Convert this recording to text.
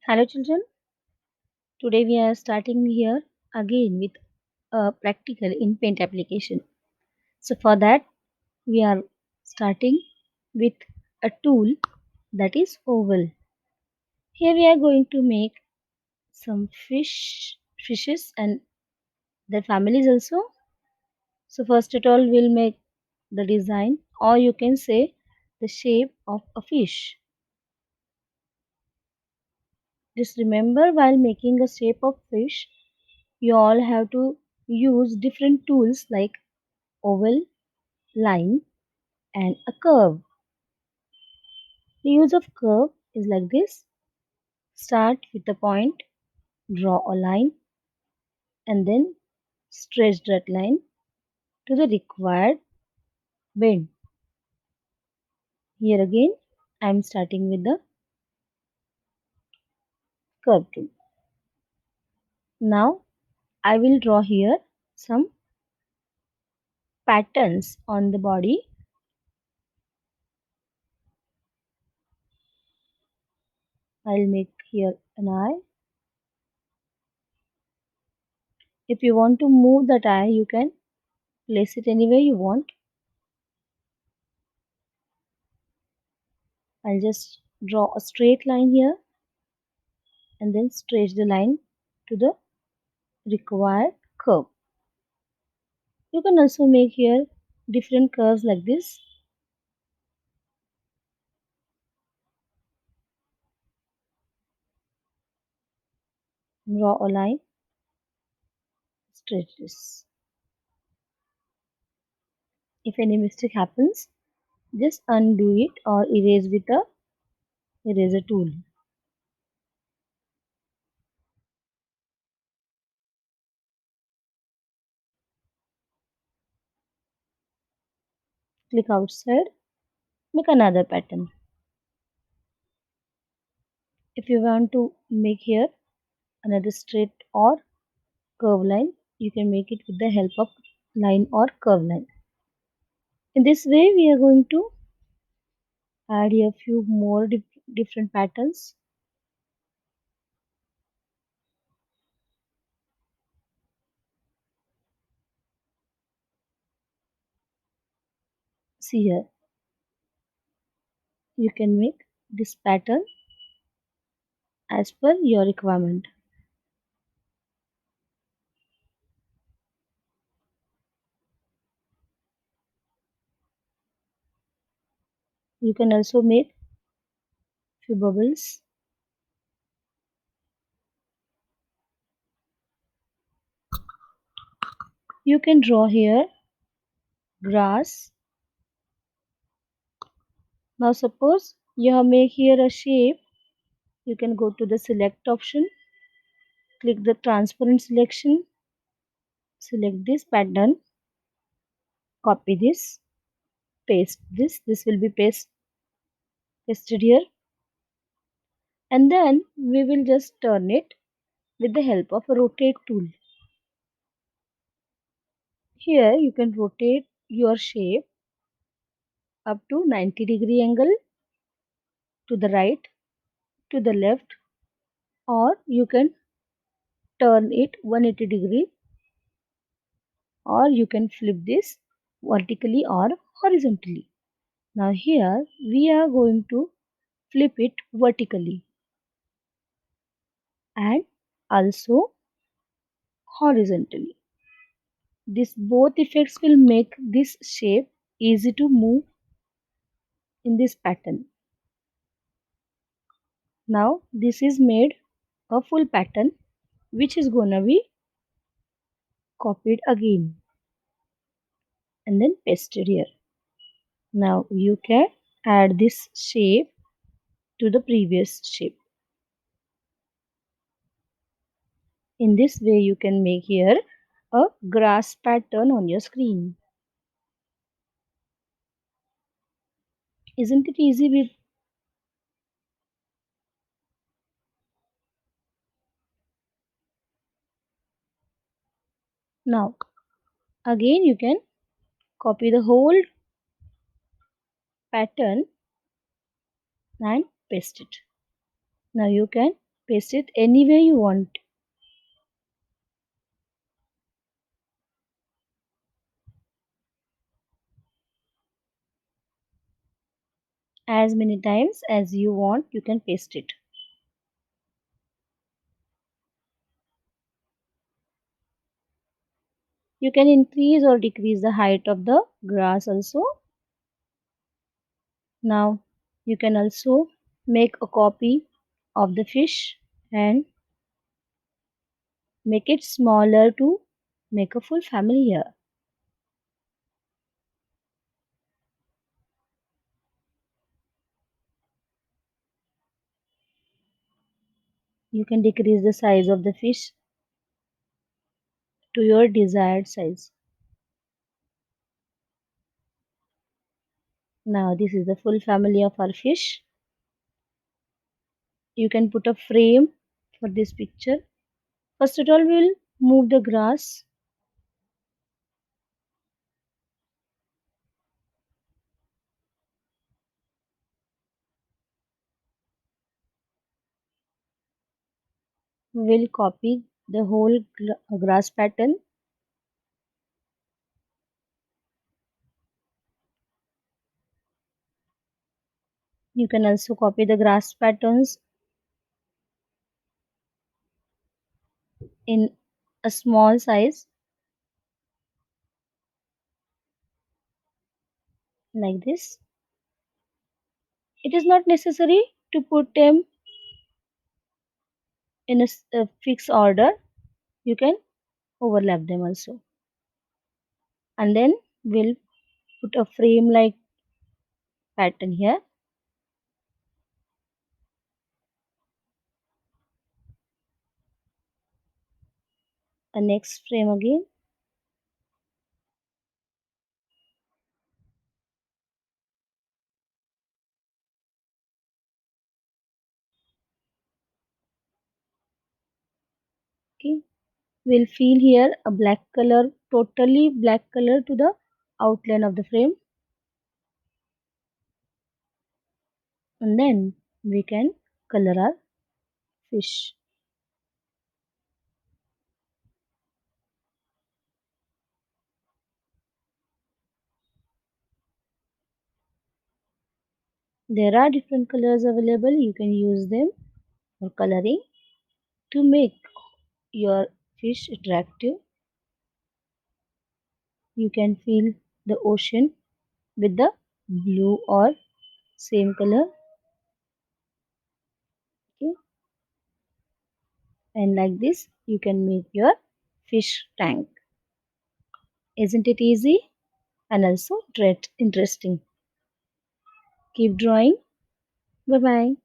Hello, children. Today we are starting here again with a practical in paint application. So, for that, we are starting with a tool that is oval. Here we are going to make some fishes and their families also. So, first of all, we'll make the design, or you can say the shape of a fish. Just remember, while making a shape of fish, you all have to use different tools like oval, line, and a curve. The use of curve is like this. Start with a point, draw a line, and then stretch that line to the required bend. Here again, I am starting with the curve tool. Now, I will draw here some patterns on the body. I'll make here an eye. If you want to move that eye, you can place it anywhere you want. I'll just draw a straight line here and then stretch the line to the required curve. You can also make here different curves like this. Draw a line, stretch this. If any mistake happens, just undo it or erase with a eraser tool. Click outside, make another pattern. If you want to make here another straight or curve line, you can make it with the help of line or curve line. In this way, we are going to add here a few more different patterns. See here, you can make this pattern as per your requirement. You can also make few bubbles. You can draw here grass. Now suppose you have make here a shape. You can go to the select option, click the transparent selection, select this pattern, copy this, paste this. This will be pasted here, and then we will just turn it with the help of a rotate tool. Here you can rotate your shape up to 90-degree angle to the right, to the left, or you can turn it 180-degree, or you can flip this vertically or horizontally. Now here we are going to flip it vertically and also horizontally. This both effects will make this shape easy to move in this pattern. Now this is made a full pattern which is gonna be copied again and then pasted here. Now you can add this shape to the previous shape. In this way you can make here a grass pattern on your screen. Isn't it easy with now again you can copy the whole pattern and paste it. Now you can paste it anywhere you want, as many times as you want, you can paste it. You can increase or decrease the height of the grass also. Now you can also make a copy of the fish and make it smaller to make a full family here. You can decrease the size of the fish to your desired size. Now this is the full family of our fish. You can put a frame for this picture. First of all, we'll move the grass. We'll copy the whole grass pattern. You can also copy the grass patterns in a small size like this. It is not necessary to put them in a fixed order. You can overlap them also. And then we'll put a frame like pattern here. A next frame again. Okay. We'll fill here a black color, totally black color to the outline of the frame. And then we can color our fish. There are different colors available. You can use them for coloring to make your fish attractive. You can fill the ocean with the blue or same color. Okay. And like this, you can make your fish tank. Isn't it easy and also interesting? Keep drawing. Bye bye.